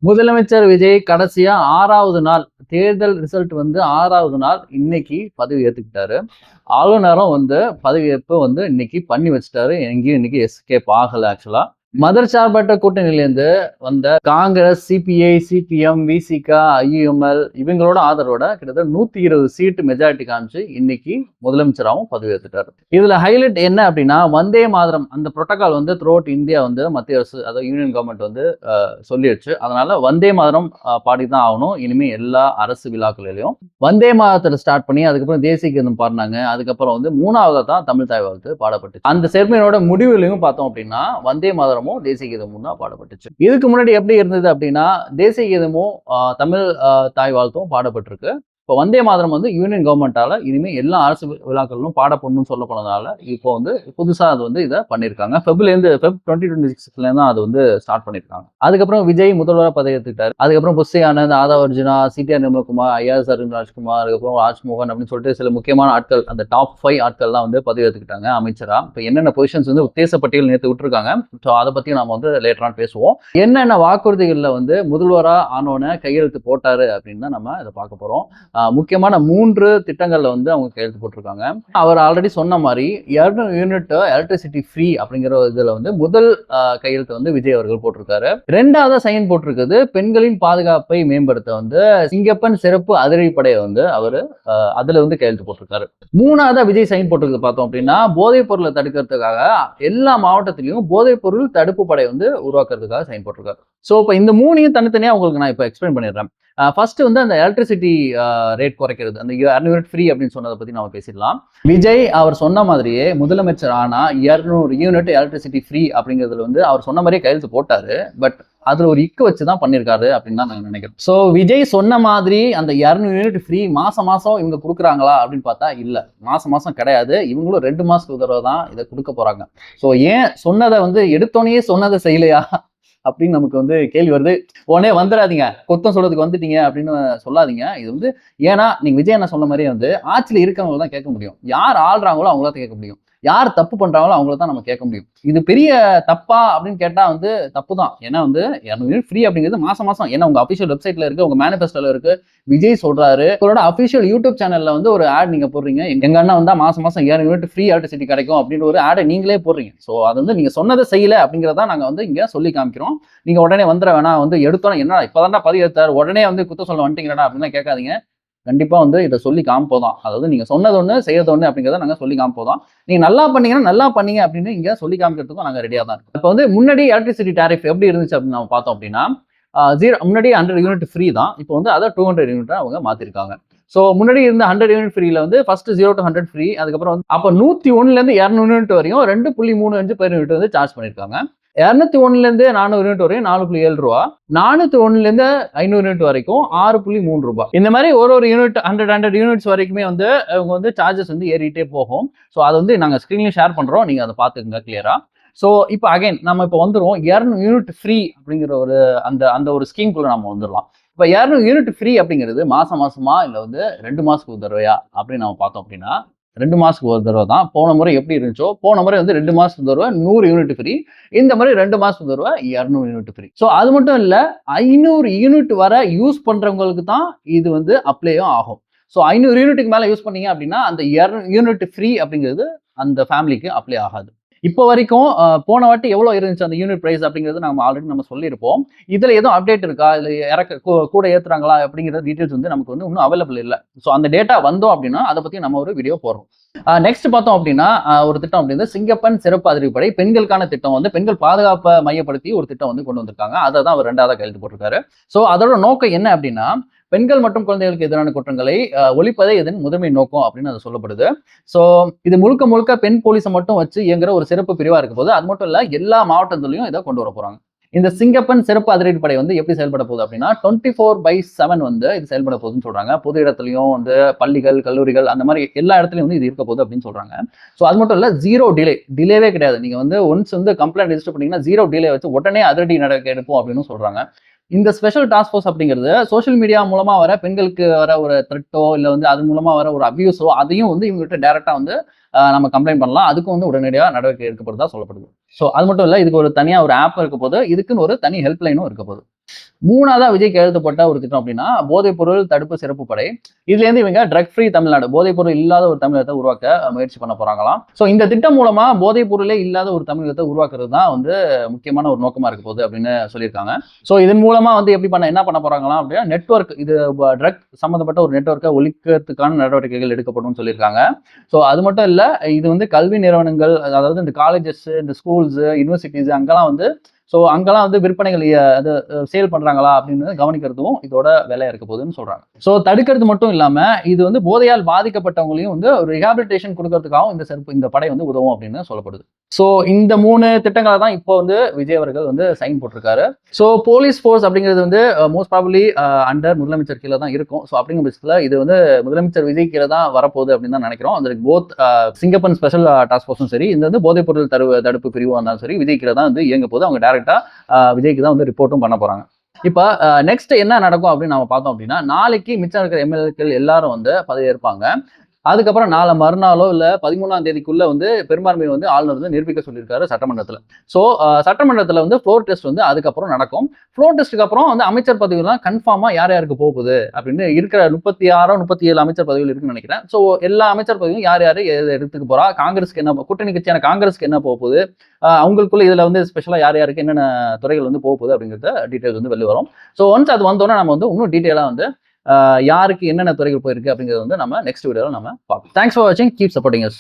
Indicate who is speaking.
Speaker 1: முதலமைச்சர் விஜய் கடைசியா 6வது நாள் தேர்தல் ரிசல்ட் வந்து 6வது நாள் இன்னைக்கு பதவி ஏத்துக்கிட்டாரு. ஆளுநரும் வந்து பதவியேற்பு வந்து இன்னைக்கு பண்ணி வச்சுட்டாரு. எங்கேயும் இன்னைக்கு எஸ்கேப் ஆகல ஆக்சுவலா. மதர்சார்பற்ற கூட்டணியிலேருந்து வந்த காங்கிரஸ், சிபிஐ, சிபிஎம், விசிக, ஐயுஎம்எல் இவங்களோட ஆதரவோட கிட்டத்தட்ட 120 சீட்டு மெஜாரிட்டி காமிச்சு இன்னைக்கு முதலமைச்சராகவும் பதவி ஏற்றுட்டாரு. இதுல ஹைலைட் என்ன அப்படின்னா, வந்தே மாதரம் அந்த புரோட்டோகால் வந்து த்ரூ அவுட் இந்தியா வந்து மத்திய அரசு அதாவது யூனியன் கவர்மெண்ட் வந்து சொல்லிடுச்சு. அதனால வந்தே மாதரம் பாடி தான் ஆகணும் இனிமே எல்லா அரசு விழாக்களிலையும். வந்தே மாதத்துல ஸ்டார்ட் பண்ணி அதுக்கப்புறம் தேசிய கீதம் பாடினாங்க. அதுக்கப்புறம் வந்து 3வது தான் தமிழ் தாய் வாழ்த்து பாடப்பட்டுச்சு. அந்த செர்மனியோட முடிவுலையும் பார்த்தோம் அப்படின்னா வந்தே மாதரம் தேசிய கீதமும் தான் பாடப்பட்டுச்சு. இதுக்கு முன்னாடி எப்படி இருந்தது அப்படின்னா தேசிய கீதமும் தமிழ் தாய் வாழ்த்தும் பாடப்பட்டிருக்கு. இப்போ வந்தே மாதரம் வந்து யூனியன் கவர்மெண்டால இனிமே எல்லா அரசு விழாக்களிலும் பாடப்படணும்னு சொல்ல போனதால இப்போ வந்து புதுசா அது வந்து இதை பண்ணியிருக்காங்க. ஃபெப் 2026 தான் அது வந்து ஸ்டார்ட் பண்ணியிருக்காங்க. அதுக்கப்புறம் விஜய் முதல்வராக பதவியேற்றுக்கிட்டாரு. அதுக்கப்புறம் புஷி ஆனந்த், ஆதவ் அர்ஜுனா, சிடிஆர் நிர்மல்குமார், ஐஆர்எஸ் அரவிந்த் ராஜ்குமார், அதுக்கப்புறம் ராஜ்மோகன் அப்படின்னு சொல்லிட்டு சில முக்கியமான ஆட்கள் அந்த டாப் 5 ஆட்கள்லாம் வந்து பதவியேற்றுக்கிட்டாங்க அமைச்சரா. இப்போ என்னென்ன பொசிஷன்ஸ் வந்து உத்தேச பட்டியல் நேற்று விட்டுருக்காங்க. ஸோ அதை பத்தி நாம வந்து லேட்டரான் பேசுவோம். என்னென்ன வாக்குறுதிகளில் வந்து முதல்வரா ஆனோன்னு கையெழுத்து போட்டாரு அப்படின்னு தான் நம்ம இதை பார்க்க போறோம். முக்கியமான 3 திட்டங்கள்ல வந்து அவங்க கையெழுத்து போட்டிருக்காங்க. அவர் ஆல்ரெடி சொன்ன மாதிரி 200 யூனிட் எலக்ட்ரிசிட்டி ஃப்ரீ அப்படிங்கிற இதுல வந்து முதல் கையெழுத்து வந்து விஜய் அவர்கள் போட்டிருக்காரு. 2வது சைன் போட்டிருக்குது பெண்களின் பாதுகாப்பை மேம்படுத்த வந்து சிங்கப்பன் சிறப்பு அதிரடிப்படையை வந்து அவர் அதுல வந்து கையெழுத்து போட்டிருக்காரு. 3வது விஜய் சைன் போட்டிருக்கு பார்த்தோம் அப்படின்னா போதைப் பொருளை தடுக்கிறதுக்காக எல்லா மாவட்டத்திலையும் போதைப் பொருள் தடுப்பு படை வந்து உருவாக்குறதுக்காக சைன் போட்டிருக்காரு. ஸோ இப்போ இந்த 3ஐயும் தனித்தனியா உங்களுக்கு நான் இப்போ எக்ஸ்பிளைன் பண்ணிடுறேன். ஃபர்ஸ்ட் வந்து அந்த எலக்ட்ரிசிட்டி ரேட் குறைக்கிறது அந்த 200 யூனிட் ஃப்ரீ அப்படின்னு சொன்னதை பத்தி நம்ம பேசிடலாம். விஜய் அவர் சொன்ன மாதிரியே முதலமைச்சர் ஆனா 200 யூனிட் எலக்ட்ரிசிட்டி ஃப்ரீ அப்படிங்கிறதுல வந்து அவர் சொன்ன மாதிரியே கையெழுத்து போட்டாரு. பட் அதுல ஒரு இக்கு வச்சுதான் பண்ணிருக்காரு அப்படின்னு தான் நான் நினைக்கிறேன். ஸோ விஜய் சொன்ன மாதிரி அந்த 200 யூனிட் ஃப்ரீ மாசம் இவங்க கொடுக்குறாங்களா அப்படின்னு பார்த்தா இல்ல, மாசம் கிடையாது. இவங்களும் 2 மாசத்துக்கு தடவை தான் இதை கொடுக்க போறாங்க. ஸோ ஏன் சொன்னதை வந்து எடுத்தோடனே சொன்னதை செய்யலையா அப்படின்னு நமக்கு வந்து கேள்வி வருது. உடனே வந்துடாதீங்க, கொத்தம் சொல்றதுக்கு வந்துட்டீங்க அப்படின்னு சொல்லாதீங்க. இது வந்து ஏன்னா நீங்க விஜய் என்ன சொன்ன மாதிரியே வந்து ஆட்சியில் இருக்கவங்க தான் கேட்க முடியும். யார் ஆள்றாங்களோ அவங்கள தான் கேட்க முடியும். யார் தப்பு பண்றாங்களோ அவங்கள தான் நம்ம கேட்க முடியும். இது பெரிய தப்பா அப்படின்னு கேட்டா வந்து தப்பு தான். ஏன்னா வந்து 200 யூனிட் ஃப்ரீ அப்படிங்கிறது மாசம் ஏன்னா உங்க அபிஷியல் வெப்சைட்ல இருக்கு, உங்க மேனிஃபெஸ்டோல இருக்கு. விஜய் சொல்றாரு, உங்களோட அபிஷியல் யூடியூப் சேனல்ல வந்து ஒரு ஆட் நீங்க போடுறீங்க, எங்க அண்ணா வந்தா மாசம் 200 யூனிட் ஃப்ரீ எலக்ட்ரிசிட்டி கிடைக்கும் அப்படின்னு ஒரு ஆடை நீங்களே போடுறீங்க. ஸோ அது வந்து நீங்க சொன்னதை செய்யல அப்படிங்கிறத நாங்க வந்து இங்க சொல்லி காமிக்கிறோம். நீங்க உடனே வந்துட வேணாம், வந்து எடுத்தோம் என்ன இப்பதான் பதவி எடுத்தார் உடனே வந்து குத்த சொல்ல வந்துட்டீங்கடா அப்படின்னு கேட்காதீங்க. கண்டிப்பா வந்து இதை சொல்லி காமிப்போதான். அதாவது நீங்க சொன்னது ஒண்ணு செய்யறது ஒண்ணு அப்படிங்கிறத நாங்க சொல்லி காமிப்போதான். நீங்க நல்லா பண்ணீங்கன்னா நல்லா பண்ணீங்க அப்படின்னு இங்க சொல்லி காமிக்கிறதுக்கும் நாங்க ரெடியா தான் இருக்கோம். இப்போ வந்து முன்னாடி எலக்ட்ரிசிட்டி டாரிஃப் எப்படி இருந்துச்சு அப்படின்னு நம்ம பார்த்தோம் அப்படின்னா முன்னாடி 100 யூனிட் ஃப்ரீ தான். இப்போ வந்து அதை 200 யூனிட்டா அவங்க மாத்திருக்காங்க. ஸோ முன்னாடி இருந்த 100 யூனிட் ஃப்ரீல வந்து ஃபர்ஸ்ட் 0 to 100 ஃப்ரீ. அதுக்கப்புறம் வந்து அப்போ 101லேருந்து 200 யூனிட் வரையும் 2.35 per யூனிட் வந்து சார்ஜ் பண்ணிருக்காங்க. 201லேருந்து 400 யூனிட் வரையும் 4.7 ரூபா, 401லேருந்து 500 யூனிட் வரைக்கும் 6.3 ரூபாய். இந்த மாதிரி ஒரு யூனிட் 100 யூனிட்ஸ் வரைக்குமே வந்து அவங்க வந்து சார்ஜஸ் வந்து ஏறிட்டே போகும். ஸோ அதை வந்து நாங்கள் ஸ்க்ரீன்லையும் ஷேர் பண்றோம், நீங்க அதை பார்த்துக்கங்க கிளியரா. ஸோ இப்போ அகைன் நம்ம இப்போ வந்துடுவோம் 200 யூனிட் ஃப்ரீ அப்படிங்கிற ஒரு அந்த ஒரு ஸ்கீம்குள்ள நம்ம வந்துடலாம். இப்போ 200 யூனிட் ஃப்ரீ அப்படிங்கிறது மாசமா இல்லை வந்து 2 மாசத்துக்கு ஒரு தடவையா அப்படின்னு நம்ம பார்த்தோம் அப்படின்னா 2 மாசத்துக்கு ஒரு தடவை தான். போன முறை எப்படி இருந்துச்சோ போன முறை வந்து 2 மாசத்துக்கு தடவை 100 யூனிட் ஃப்ரீ, இந்த மாதிரி 2 மாசத்துக்கு தடவை 200 யூனிட் ஃப்ரீ. ஸோ அது மட்டும் இல்லை 500 யூனிட் வர யூஸ் பண்றவங்களுக்கு தான் இது வந்து அப்ளையும் ஆகும். ஸோ 500 யூனிட்டுக்கு மேலே யூஸ் பண்ணீங்க அப்படின்னா அந்த 200 யூனிட் ஃப்ரீ அப்படிங்கிறது அந்த ஃபேமிலிக்கு அப்ளை ஆகாது. இப்போ வரைக்கும் போன வாட்டி எவ்வளோ இருந்துச்சு அந்த யூனிட் பிரைஸ் அப்படிங்கிறது நம்ம ஆல்ரெடி நம்ம சொல்லியிருப்போம். இதுல எதுவும் அப்டேட் இருக்கா, இல்லை கூட ஏற்றுறாங்களா அப்படிங்கிற டீட்டெயில்ஸ் வந்து நமக்கு வந்து இன்னும் அவைலபிள் இல்லை. ஸோ அந்த டேட்டா வந்தோம் அப்படின்னா அதை பற்றி நம்ம ஒரு வீடியோ போடுறோம். நெக்ஸ்ட் பார்த்தோம் அப்படின்னா ஒரு திட்டம் அப்படின்னா சிங்கப்பன் சிறப்பு அதிரடிப்படை பெண்களுக்கான திட்டம் வந்து பெண்கள் பாதுகாப்பை மையப்படுத்தி ஒரு திட்டம் வந்து கொண்டு வந்திருக்காங்க. அதை தான் அவர் 2வது கையெழுத்து போட்டிருக்காரு. ஸோ அதோட நோக்கம் என்ன அப்படின்னா பெண்கள் மற்றும் குழந்தைகளுக்கு எதிரான குற்றங்களை ஒழிப்பதே இதன் முதன்மை நோக்கம் அப்படின்னு அது சொல்லப்படுது. ஸோ இது முழுக்க பெண் போலீஸை மட்டும் வச்சு இயங்குற ஒரு சிறப்பு பிரிவா இருக்க போது. அது மட்டும் இல்ல எல்லா மாவட்டத்திலையும் இதை கொண்டு வர போறாங்க. இந்த சிங்கப்பன் சிறப்பு அதிரடிப்படை வந்து எப்படி செயல்பட போகுது அப்படின்னா 24/7 வந்து இது செயல்பட போகுதுன்னு சொல்றாங்க. பொது இடத்துலையும் வந்து பள்ளிகள், கல்லூரிகள் அந்த மாதிரி எல்லா இடத்துலையும் வந்து இது இருக்க போகுது அப்படின்னு சொல்றாங்க. ஸோ அது மட்டும் இல்ல 0 டிலேவே கிடையாது. நீங்க வந்து ஒன்ஸ் வந்து கம்ப்ளைண்ட் ரெஜிஸ்டர் பண்ணீங்கன்னா 0 டிலே வச்சு உடனே அதிரடி நடவடிக்கை எடுப்போம் அப்படின்னு சொல்றாங்க. இந்த ஸ்பெஷல் டாஸ்க் ஃபோர்ஸ் அப்படிங்கிறது சோஷியல் மீடியா மூலமா வர பெண்களுக்கு வர ஒரு த்ரெட்டோ இல்லை வந்து அது மூலமா வர ஒரு அபியூஸோ அதையும் வந்து இவங்ககிட்ட டைரக்டா வந்து நம்ம கம்ப்ளைண்ட் பண்ணலாம். அதுக்கும் வந்து உடனடியாக நடவடிக்கை எடுக்கப்படுறதா சொல்லப்படுது. ஸோ அது மட்டும் இல்லை இதுக்கு ஒரு தனியாக ஒரு ஆப் இருக்க போது, இதுக்குன்னு ஒரு தனி ஹெல்ப்லைனும் இருக்க போகுது. மூணாவதா விஜய் கையெழுத்துப்பட்ட ஒரு திட்டம் அப்படின்னா போதைப் பொருள் தடுப்பு சிறப்பு படை. இதுல இருந்து இவங்க ட்ரக் ஃப்ரீ தமிழ்நாடு, போதைப் பொருள் இல்லாத ஒரு தமிழகத்தை உருவாக்க முயற்சி பண்ண போறாங்களாம். ஸோ இந்த திட்டம் மூலமா போதைப் பொருளே இல்லாத ஒரு தமிழகத்தை உருவாக்குறது தான் வந்து முக்கியமான ஒரு நோக்கமா இருக்க போகுது அப்படின்னு சொல்லியிருக்காங்க. ஸோ இதன் மூலமா வந்து என்ன பண்ண போறாங்களாம் அப்படின்னா நெட்வொர்க், இது ட்ரக் சம்பந்தப்பட்ட ஒரு நெட்வொர்க்கை ஒழிக்கிறதுக்கான நடவடிக்கைகள் எடுக்கப்படும் சொல்லியிருக்காங்க. ஸோ அது மட்டும் இல்ல, இது வந்து கல்வி நிறுவனங்கள், அதாவது இந்த காலேஜஸ், இந்த ஸ்கூல்ஸ், யூனிவர்சிட்டிஸ் அங்கெல்லாம் வந்து அங்கெல்லாம் வந்து விற்பனைகள் அது சேல் பண்றாங்களா அப்படின்னு கவனிக்கிறதும் இதோட வேலையா இருக்க போகுதுன்னு சொல்றாங்க. ஸோ தடுக்கிறது மட்டும் இல்லாம இது வந்து போதையால் பாதிக்கப்பட்டவங்களையும் வந்து ஒரு ரிஹாபிலிட்டேஷன் கொடுக்கறதுக்காகவும் இந்த படை வந்து உதவும் அப்படின்னு சொல்லப்படுது. ஸோ இந்த 3 திட்டங்களை தான் இப்போ வந்து விஜய் அவர்கள் வந்து சைன் போட்டிருக்காரு. ஸோ போலீஸ் ஃபோர்ஸ் அப்படிங்கிறது வந்து மோஸ்ட் ப்ராபப்லி அண்டர் முதலமைச்சர் கீழே தான் இருக்கும். ஸோ அப்படிங்கிற பட்சத்தில் இது வந்து முதலமைச்சர் விஜய் கீழே தான் வரப்போகுது அப்படின்னு தான் நினைக்கிறோம். அந்த போத் சிங்கப்பன் ஸ்பெஷல் டாஸ்க் ஃபோர்ஸும் சரி, இந்த வந்து போதைப் பொருள் தடுப்பு பிரிவாக இருந்தாலும் சரி, விஜய் கீழே தான் வந்து இயங்க போது. அவங்க டைரக்டா விஜய்க்கு தான் வந்து ரிப்போர்ட்டும் பண்ண போறாங்க. இப்ப நெக்ஸ்ட் என்ன நடக்கும் அப்படின்னு நம்ம பார்த்தோம் அப்படின்னா, நாளைக்கு மிச்சம் இருக்கிற எம்எல்ஏக்கள் எல்லாரும் வந்து பதவியேற்பாங்க. அதுக்கப்புறம் நாளை மறுநாளோ இல்ல 13ஆம் தேதிக்குள்ள வந்து பெரும்பான்மை வந்து ஆளுநர் வந்து நிரூபிக்க சொல்லியிருக்காரு சட்டமன்றத்துல. ஸோ சட்டமன்றத்துல வந்து ஃப்ளோர் டெஸ்ட் வந்து அதுக்கப்புறம் நடக்கும். ஃப்ளோர் டெஸ்ட்டுக்கு அப்புறம் வந்து அமைச்சர் பதவியெல்லாம் கன்ஃபார்மா யார் யாருக்கு போகுது அப்படின்னு இருக்கிற 36 37 அமைச்சர் பதவிகள் இருக்குன்னு நினைக்கிறேன். ஸோ எல்லா அமைச்சர் பதவியும் யார் யாரு எடுத்துக்க போறா, காங்கிரஸ்க்கு என்ன, கூட்டணி கட்சியான காங்கிரஸ்க்கு என்ன போக போகுது, அவங்களுக்குள்ள இதுல வந்து ஸ்பெஷலா யார் யாருக்கு என்னென்ன துறைகள் வந்து போக போகுது அப்படிங்கிறத டீட்டெயில்ஸ் வந்து வெளில வரும். ஸோ ஒன்ஸ் அது வந்தோன்னா நம்ம வந்து இன்னும் டீட்டெயிலா வந்து யாருக்கு என்னென்ன துறைகள் போயிருக்கு அப்படிங்கிறது வந்து நம்ம நெக்ஸ்ட் வீடியோவில் நம்ம பார்ப்போம். தேங்க்ஸ் ஃபார் வாட்சிங், கீப் சப்போர்ட்டிங் அஸ்.